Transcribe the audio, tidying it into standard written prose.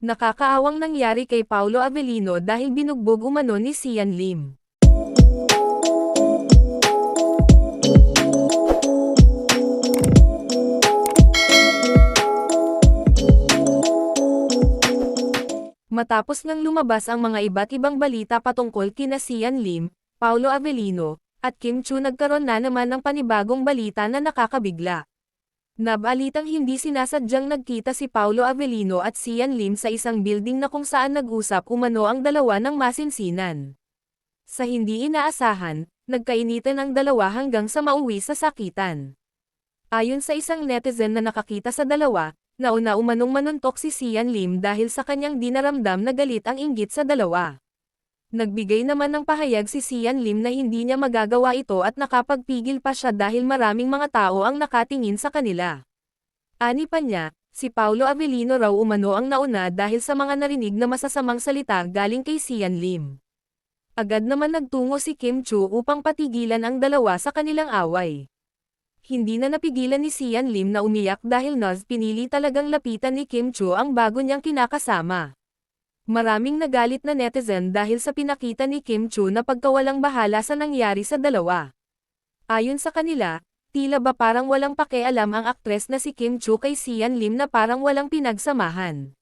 Nakakaawang nangyari kay Paolo Avellino dahil binugbog umano ni Sian Lim. Matapos ngang lumabas ang mga iba't ibang balita patungkol kina Sian Lim, Paolo Avellino, at Kim Chiu, nagkaroon na naman ng panibagong balita na nakakabigla. Nabalitang hindi sinasadyang nagkita si Paolo Avellino at Sian Lim sa isang building na kung saan nag-usap umano ang dalawa ng masinsinan. Sa hindi inaasahan, nagkainitan ang dalawa hanggang sa mauwi sa sakitan. Ayon sa isang netizen na nakakita sa dalawa, nauna umanong manuntok si Sian Lim dahil sa kanyang dinaramdam na galit ang inggit sa dalawa. Nagbigay naman ng pahayag si Sian Lim na hindi niya magagawa ito at nakapagpigil pa siya dahil maraming mga tao ang nakatingin sa kanila. Ani pa niya, si Paolo Avellino raw umano ang nauna dahil sa mga narinig na masasamang salita galing kay Sian Lim. Agad naman nagtungo si Kim Chiu upang patigilan ang dalawa sa kanilang away. Hindi na napigilan ni Sian Lim na umiyak dahil pinili talagang lapitan ni Kim Chiu ang bago niyang kinakasama. Maraming nagalit na netizen dahil sa pinakita ni Kim Chiu na pagkawalang bahala sa nangyari sa dalawa. Ayon sa kanila, tila ba parang walang pakialam ang aktres na si Kim Chiu kay Sian Lim na parang walang pinagsamahan.